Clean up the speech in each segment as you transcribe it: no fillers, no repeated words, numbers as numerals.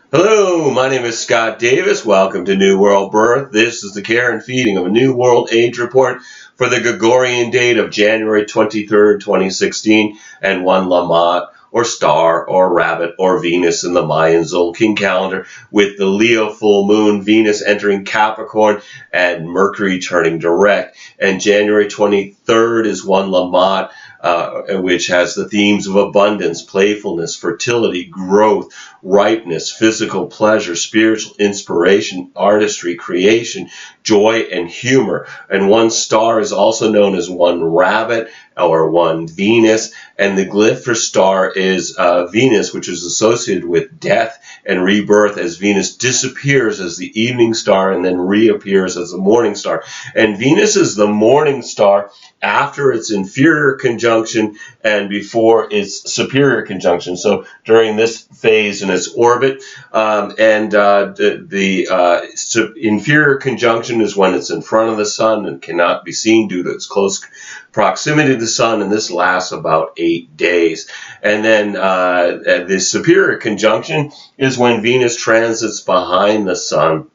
Hello, my name is Scott Davis. Welcome to New World Birth. This is the care and feeding of a New World Age report for the Gregorian date of January 23rd, 2016, and one Lamat, or star, or rabbit, or Venus in the Mayan Zolkin calendar, with the Leo full moon, Venus entering Capricorn, and Mercury turning direct. And January 23rd is one Lamat, which has the themes of abundance, playfulness, fertility, growth, ripeness, physical pleasure, spiritual inspiration, artistry, creation, joy, and humor. And one star is also known as one rabbit or one Venus, and the glyph for star is Venus, which is associated with death and rebirth, as Venus disappears as the evening star and then reappears as the morning star. And Venus is the morning star after its inferior conjunction and before its superior conjunction. So during this phase in its orbit, the inferior conjunction is when it's in front of the sun and cannot be seen due to its close proximity to the sun, and this lasts about 8 days. And then the superior conjunction is when Venus transits behind the sun.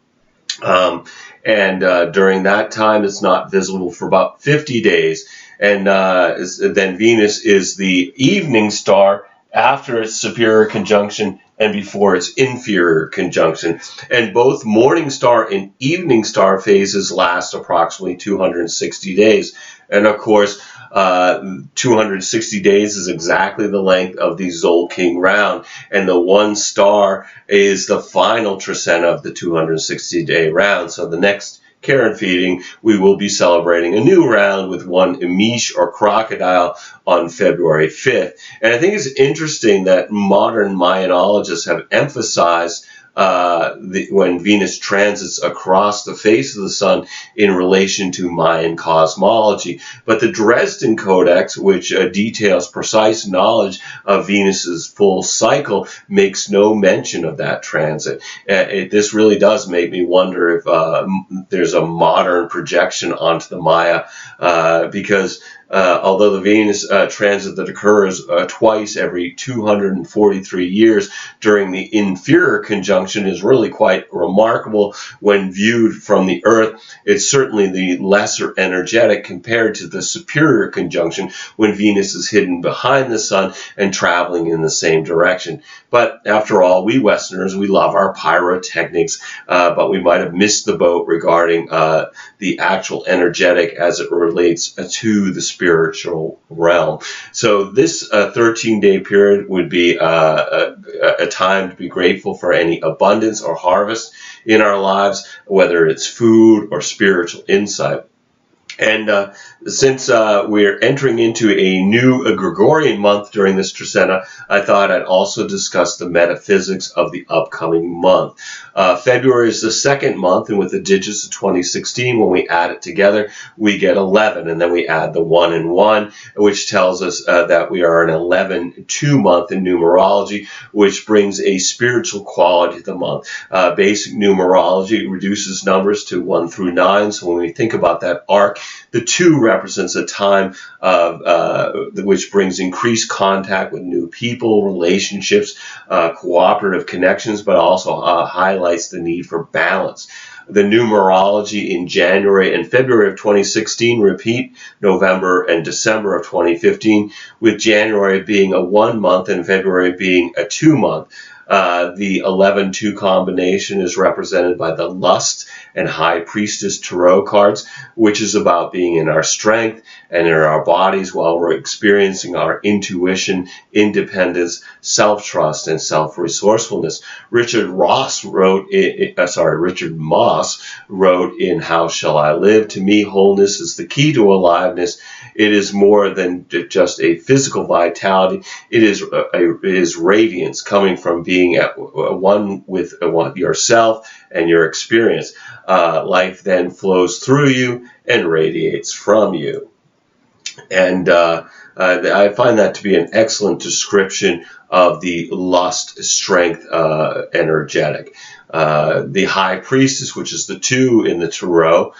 During that time, it's not visible for about 50 days. And then Venus is the evening star after its superior conjunction and before its inferior conjunction. And both morning star and evening star phases last approximately 260 days. And of course, 260 days is exactly the length of the Zolkin round, and the one star is the final trecenta of the 260-day round. So the next care and feeding, we will be celebrating a new round with one Amish or crocodile on February 5th. And I think it's interesting that modern Mayanologists have emphasized when Venus transits across the face of the sun in relation to Mayan cosmology. But the Dresden Codex, which details precise knowledge of Venus's full cycle, makes no mention of that transit. This really does make me wonder if there's a modern projection onto the Maya, because although the Venus transit that occurs twice every 243 years during the inferior conjunction is really quite remarkable when viewed from the Earth, it's certainly the lesser energetic compared to the superior conjunction when Venus is hidden behind the sun and traveling in the same direction. But after all, we Westerners, we love our pyrotechnics, but we might have missed the boat regarding the actual energetic as it relates to the spiritual realm. So this 13-day period would be a time to be grateful for any abundance or harvest in our lives, whether it's food or spiritual insight. And since we're entering into a new Gregorian month during this trecenta, I thought I'd also discuss the metaphysics of the upcoming month. February is the second month, and with the digits of 2016, when we add it together, we get 11, and then we add the 1 and 1, which tells us that we are an 11-2 month in numerology, which brings a spiritual quality to the month. Basic numerology reduces numbers to 1 through 9, so when we think about that arc, the 2 represents a time which brings increased contact with new people, relationships, cooperative connections, but also highlights the need for balance. The numerology in January and February of 2016 repeat November and December of 2015, with January being a 1 month and February being a 2 month. The 11-2 combination is represented by the Lust and High Priestess Tarot cards, which is about being in our strength and in our bodies while we're experiencing our intuition, independence, self-trust, and self-resourcefulness. Richard Moss wrote in How Shall I Live? To me, wholeness is the key to aliveness. It is more than just a physical vitality. It is radiance coming from being at one with yourself and your experience. Life then flows through you and radiates from you. And I find that to be an excellent description of the lust, strength, energetic. The High Priestess, which is the 2 in the Tarot,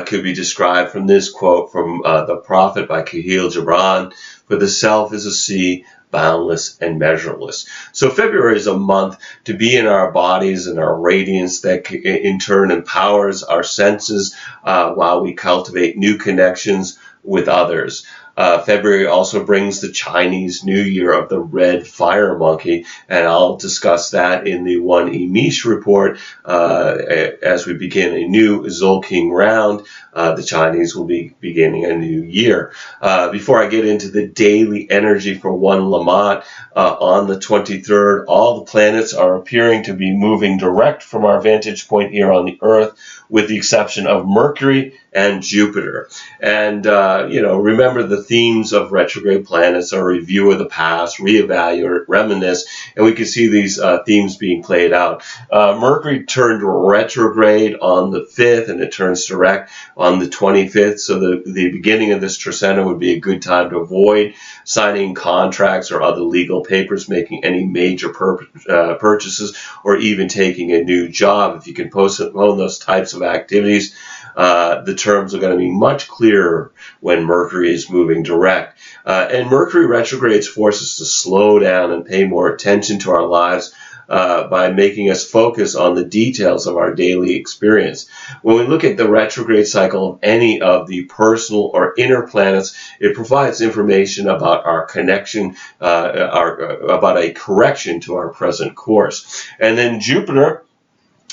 could be described from this quote from The Prophet by Khalil Gibran: "For the self is a sea boundless, and measureless. So February is a month to be in our bodies and our radiance that in turn empowers our senses while we cultivate new connections with others. February also brings the Chinese New Year of the red fire monkey, and I'll discuss that in the One Emish report as we begin a new Zolking round. The Chinese will be beginning a new year. Before I get into the daily energy for one Lamat, on the 23rd, all the planets are appearing to be moving direct from our vantage point here on the Earth, with the exception of Mercury and Jupiter. And, remember the themes of retrograde planets are review of the past, reevaluate, reminisce, and we can see these themes being played out. Mercury turned retrograde on the 5th, and it turns direct on the 25th, so the beginning of this trisena would be a good time to avoid signing contracts or other legal papers, making any major purchases, or even taking a new job. If you can postpone those types of activities, the terms are going to be much clearer when Mercury is moving direct. And Mercury retrogrades force us to slow down and pay more attention to our lives by making us focus on the details of our daily experience. When we look at the retrograde cycle of any of the personal or inner planets, it provides information about our connection, about a correction to our present course. And then Jupiter,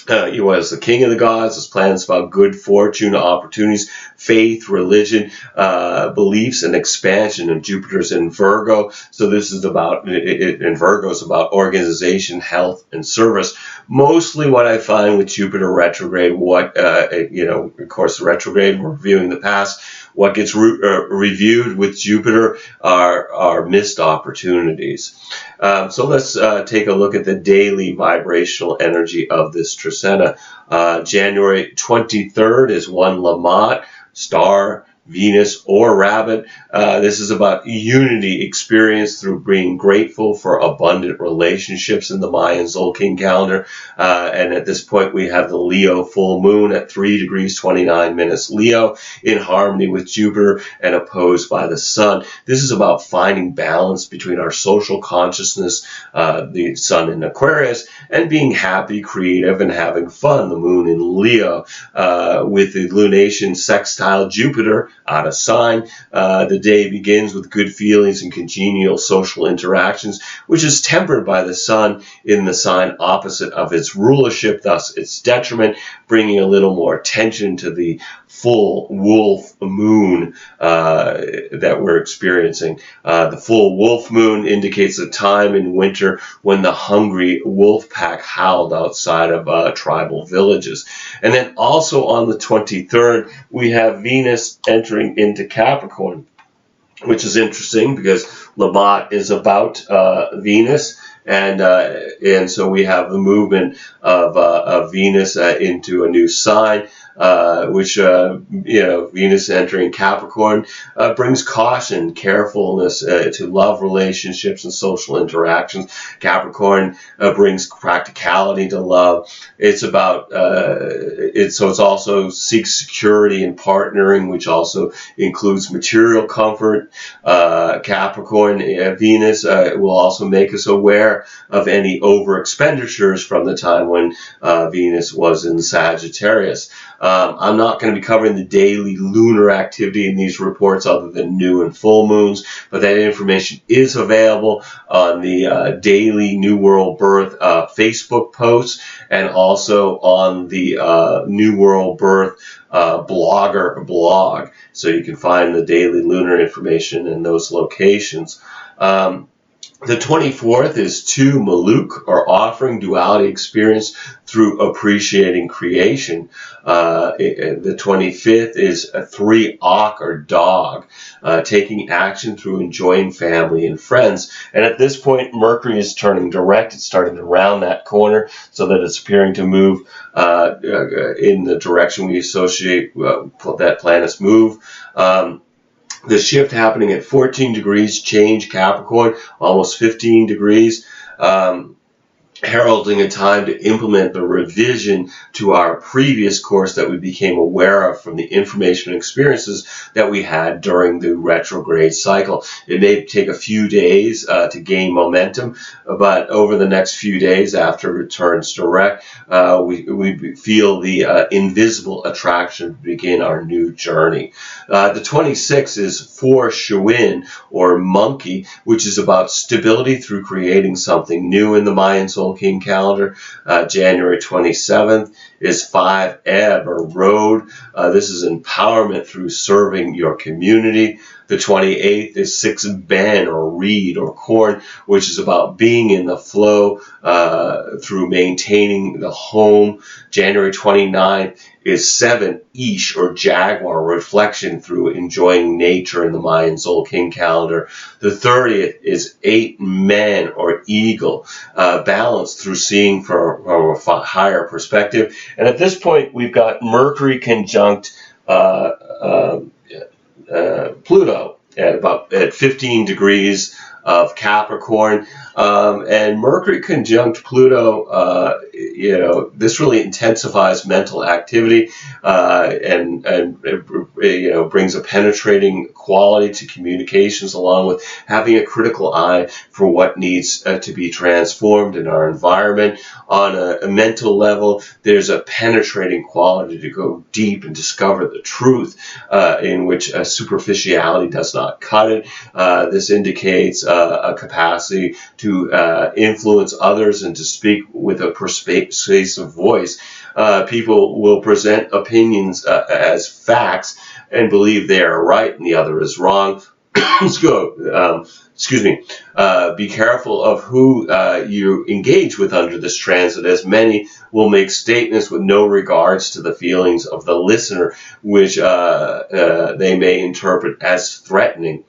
he was the king of the gods. His plans about good fortune, opportunities, faith, religion, beliefs, and expansion. And Jupiter's in Virgo, so this is about, in Virgo is about organization, health, and service. Mostly what I find with Jupiter retrograde, of course, the retrograde, we're reviewing the past. What gets reviewed with Jupiter are missed opportunities. So let's take a look at the daily vibrational energy of this trisena. January 23rd is one Lamat, star, Venus, or rabbit. This is about unity experienced through being grateful for abundant relationships in the Mayan Zolkin calendar. And at this point, we have the Leo full moon at 3 degrees 29 minutes Leo, in harmony with Jupiter and opposed by the sun. This is about finding balance between our social consciousness, the sun in Aquarius, and being happy, creative, and having fun, the moon in Leo, with the lunation sextile Jupiter out of sign. The day begins with good feelings and congenial social interactions, which is tempered by the sun in the sign opposite of its rulership, thus its detriment, bringing a little more attention to the full wolf moon that we're experiencing. The full wolf moon indicates a time in winter when the hungry wolf pack howled outside of tribal villages. And then also on the 23rd, we have Venus entering into Capricorn, which is interesting because Lamat is about Venus. And so we have the movement of Venus into a new sign, which Venus entering Capricorn brings caution, carefulness to love relationships and social interactions. Capricorn brings practicality to love. It's about it's also seeks security and partnering, which also includes material comfort. Capricorn Venus will also make us aware of any over expenditures from the time when Venus was in Sagittarius. I'm not going to be covering the daily lunar activity in these reports other than new and full moons, but that information is available on the daily New World Birth Facebook posts and also on the New World Birth blog. So you can find the daily lunar information in those locations. The 24th is 2 Maluk, or offering duality experience through appreciating creation. The 25th is a 3 Ak, or dog, taking action through enjoying family and friends. And at this point, Mercury is turning direct. It's starting to round that corner so that it's appearing to move in the direction we associate that planet's move. The shift happening at 14 degrees change Capricorn, almost 15 degrees. heralding a time to implement the revision to our previous course that we became aware of from the information and experiences that we had during the retrograde cycle. It may take a few days to gain momentum, but over the next few days after it returns direct, we feel the invisible attraction to begin our new journey. The 26th is for Shawin, or monkey, which is about stability through creating something new in the Mayan Soul King calendar. January 27th is 5 Ebb, or road. This is empowerment through serving your community. The 28th is 6 Ben, or reed, or corn, which is about being in the flow through maintaining the home. January 29th is 7 Ish, or jaguar, reflection through enjoying nature in the Mayan Soul King calendar. The 30th is 8 Men, or eagle, balance through seeing from a higher perspective. And at this point, we've got Mercury conjunct Pluto at 15 degrees of Capricorn, and Mercury conjunct Pluto. This really intensifies mental activity and brings a penetrating quality to communications, along with having a critical eye for what needs to be transformed in our environment. On a mental level, there's a penetrating quality to go deep and discover the truth, in which superficiality does not cut it. This indicates a capacity to influence others and to speak with a persuasive voice. People will present opinions as facts and believe they are right and the other is wrong. Excuse me. Be careful of who you engage with under this transit, as many will make statements with no regards to the feelings of the listener, which they may interpret as threatening.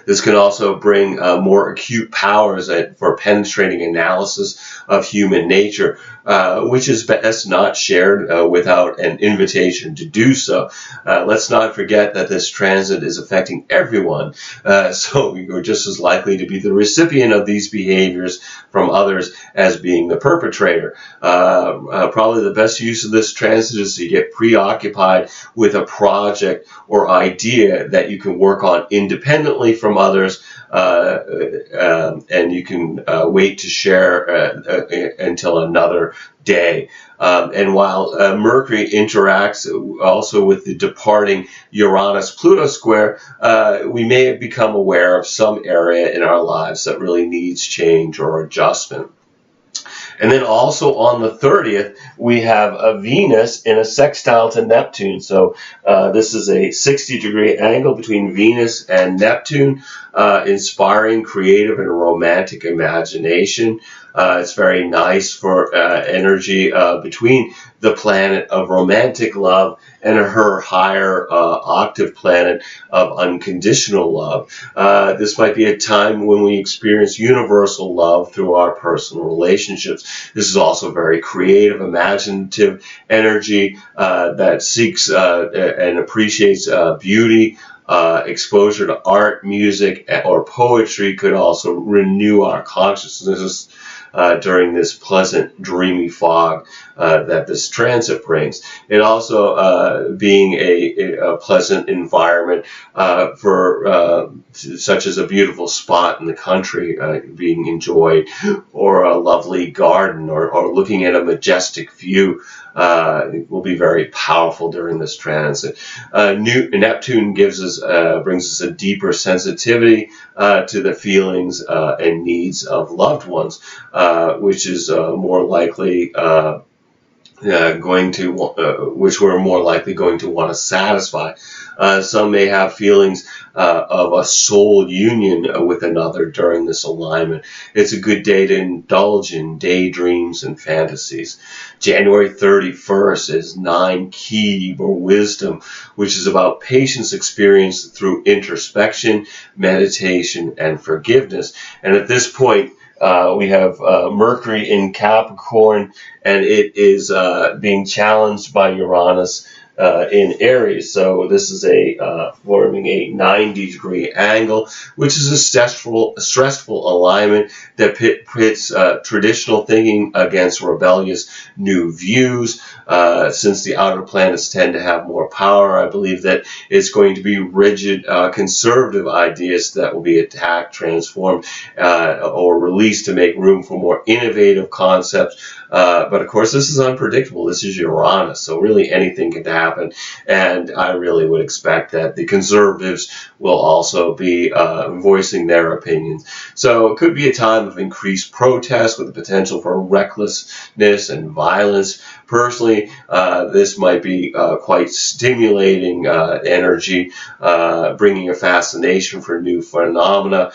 This can also bring more acute powers for penetrating analysis of human nature, which is best not shared without an invitation to do so. Let's not forget that this transit is affecting everyone, so you're just as likely to be the recipient of these behaviors from others as being the perpetrator. Probably the best use of this transit is to get preoccupied with a project or idea that you can work on independently from others, and you can wait to share until another day. And while Mercury interacts also with the departing Uranus-Pluto square, we may have become aware of some area in our lives that really needs change or adjustment. And then also on the 30th, we have a Venus in a sextile to Neptune. So this is a 60-degree angle between Venus and Neptune, inspiring creative and romantic imagination. It's very nice for energy between the planet of romantic love and her higher octave planet of unconditional love. This might be a time when we experience universal love through our personal relationships. This is also very creative, imaginative energy that seeks and appreciates beauty. Exposure to art, music, or poetry could also renew our consciousness during this pleasant, dreamy fog that this transit brings. It also being a pleasant environment for such as a beautiful spot in the country being enjoyed, or a lovely garden, or looking at a majestic view. It will be very powerful during this transit. Neptune brings us a deeper sensitivity to the feelings and needs of loved ones, which is more likely which we're more likely going to want to satisfy. Some may have feelings of a soul union with another during this alignment. It's a good day to indulge in daydreams and fantasies. January 31st is 9 Ki, or wisdom, which is about patience experienced through introspection, meditation, and forgiveness. And at this point, we have Mercury in Capricorn, and it is being challenged by Uranus in Aries. So this is forming a 90-degree angle, which is a stressful alignment that pits traditional thinking against rebellious new views. Since the outer planets tend to have more power, I believe that it's going to be rigid, conservative ideas that will be attacked, transformed, or released to make room for more innovative concepts. But of course, this is unpredictable. This is Uranus, so really anything can happen. And I really would expect that the conservatives will also be voicing their opinions. So it could be a time of increased protest with the potential for recklessness and violence. Personally, this might be quite stimulating energy, bringing a fascination for new phenomena.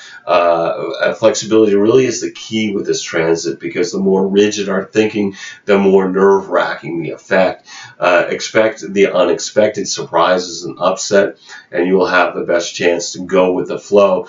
Flexibility really is the key with this transit, because the more rigid our thinking, the more nerve-wracking the effect. Expect the unexpected surprises and upset, and you will have the best chance to go with the flow,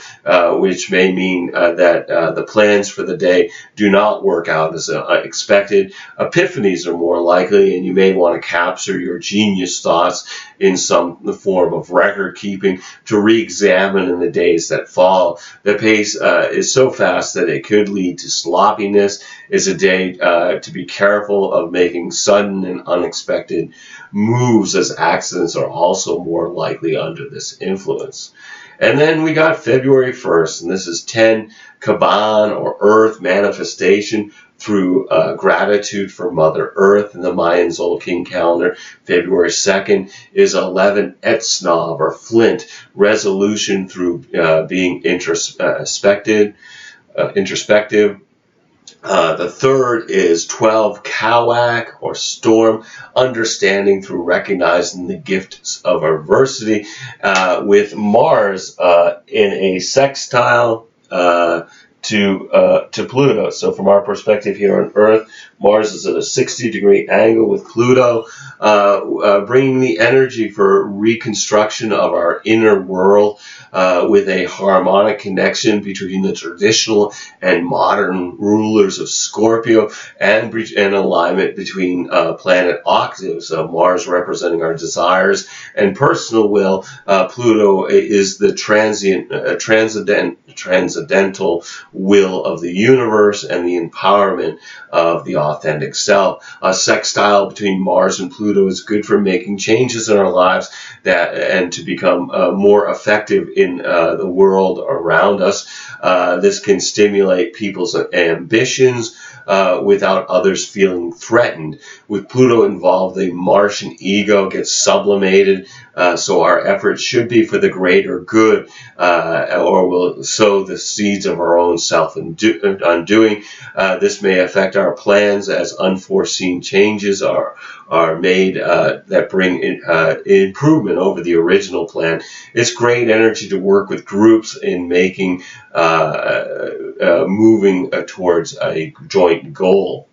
which may mean that the plans for the day do not work out as expected. Epiphanies are more likely, and you may want to capture your genius thoughts in some form of record keeping to re-examine in the days that follow. The pace is so fast that it could lead to sloppiness. It's a day to be careful of making sudden and unexpected moves, as accidents are also more likely under this influence. And then we got February 1st, and this is 10 Caban, or Earth manifestation through gratitude for Mother Earth in the Mayan Zolkin calendar. February 2nd is 11 Etsnob, or Flint, resolution through being introspective. The third is 12 Kawak, or Storm, understanding through recognizing the gifts of adversity, with Mars in a sextile to Pluto. So from our perspective here on Earth, Mars is at a 60-degree angle with Pluto, bringing the energy for reconstruction of our inner world, with a harmonic connection between the traditional and modern rulers of Scorpio, and alignment between planet octaves, Mars representing our desires and personal will. Pluto is the transcendental will of the universe and the empowerment of the authentic self. A sextile between Mars and Pluto is good for making changes in our lives and to become more effective in the world around us. This can stimulate people's ambitions without others feeling threatened. With Pluto involved, the Martian ego gets sublimated, so our efforts should be for the greater good, or will sow the seeds of our own self-undoing. This may affect our plans as unforeseen changes are made that bring improvement over the original plan. It's great energy to work with groups in making moving towards a joint goal.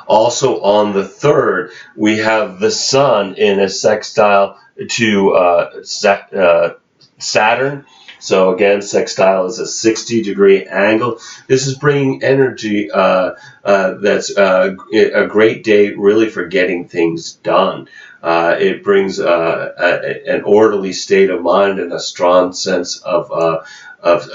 Also on the 3rd, we have the Sun in a sextile to Saturn. So again, sextile is a 60-degree angle. This is bringing energy that's a great day really for getting things done. It brings an orderly state of mind and a strong sense of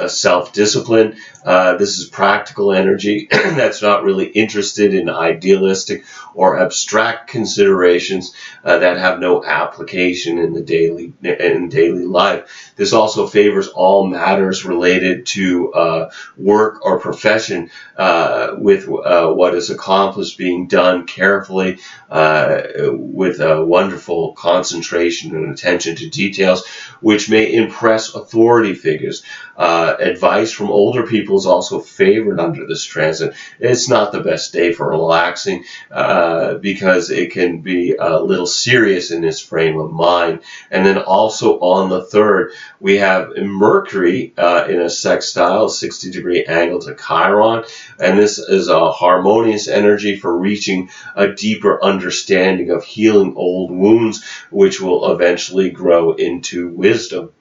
self-discipline. This is practical energy that's not really interested in idealistic or abstract considerations that have no application in daily life. This also favors all matters related to work or profession, with what is accomplished being done carefully, with a wonderful concentration and attention to details, which may impress authority figures. Advice from older people is also favored under this transit. It's not the best day for relaxing, because it can be a little serious in its frame of mind. And then also on the 3rd, we have Mercury in a sextile, 60-degree angle to Chiron, and this is a harmonious energy for reaching a deeper understanding of healing old wounds, which will eventually grow into wisdom.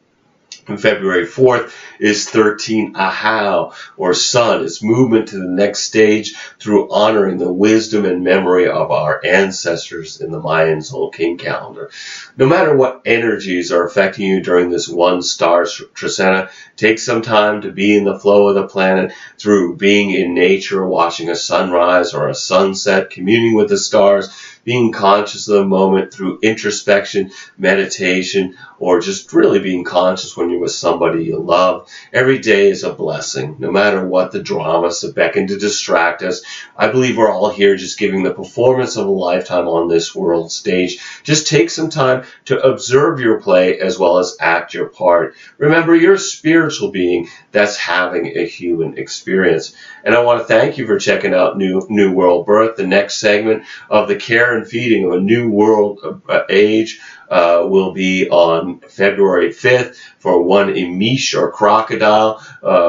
And February 4th is 13 Ahau, or Sun. It's movement to the next stage through honoring the wisdom and memory of our ancestors in the Mayan Soul King calendar. No matter what energies are affecting you during this one star trecena, take some time to be in the flow of the planet through being in nature, watching a sunrise or a sunset, communing with the stars, being conscious of the moment through introspection, meditation, or just really being conscious when you're with somebody you love. Every day is a blessing, no matter what the dramas that beckon to distract us. I believe we're all here just giving the performance of a lifetime on this world stage. Just take some time to observe your play as well as act your part. Remember, you're a spiritual being that's having a human experience. And I want to thank you for checking out New World Birth. The next segment of the care and feeding of a new world age will be on February 5th for one Emish, or crocodile,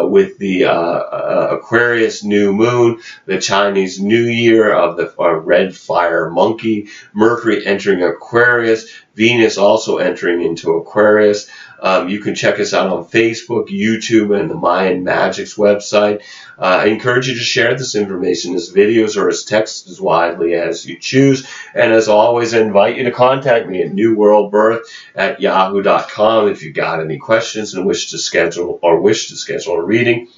with the Aquarius new moon, the Chinese New Year of the red fire monkey, Mercury entering Aquarius, Venus also entering into Aquarius. You can check us out on Facebook, YouTube, and the Mayan Magics website. I encourage you to share this information as videos or as text as widely as you choose. And as always, I invite you to contact me at newworldbirth@yahoo.com if you've got any questions and wish to schedule a reading.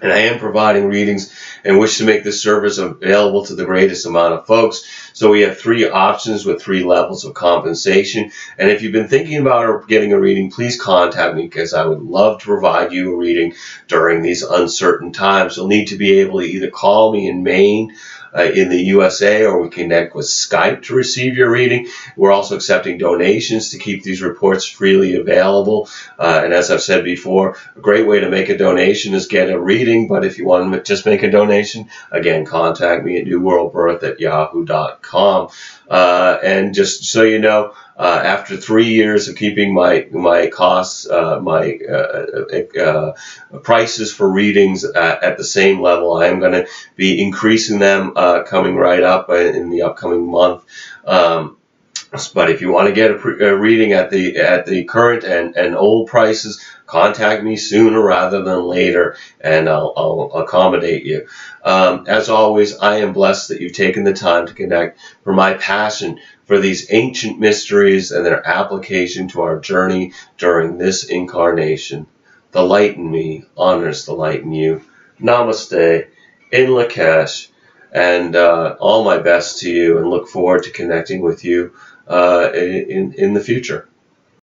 And I am providing readings and wish to make this service available to the greatest amount of folks. So we have 3 options with 3 levels of compensation. And if you've been thinking about getting a reading, please contact me, because I would love to provide you a reading during these uncertain times. You'll need to be able to either call me in Maine, in the USA, or we connect with Skype to receive your reading. We're also accepting donations to keep these reports freely available. And as I've said before, a great way to make a donation is get a reading. But if you want to just make a donation, again, contact me at newworldbirth@yahoo.com. And just so you know, after 3 years of keeping my costs, my prices for readings at the same level, I am going to be increasing them coming right up in the upcoming month. But if you want to get a reading at the current and old prices, contact me sooner rather than later, and I'll accommodate you. As always, I am blessed that you've taken the time to connect for my passion for these ancient mysteries and their application to our journey during this incarnation. The light in me honors the light in you. Namaste, in Lakesh, and all my best to you, and look forward to connecting with you in the future.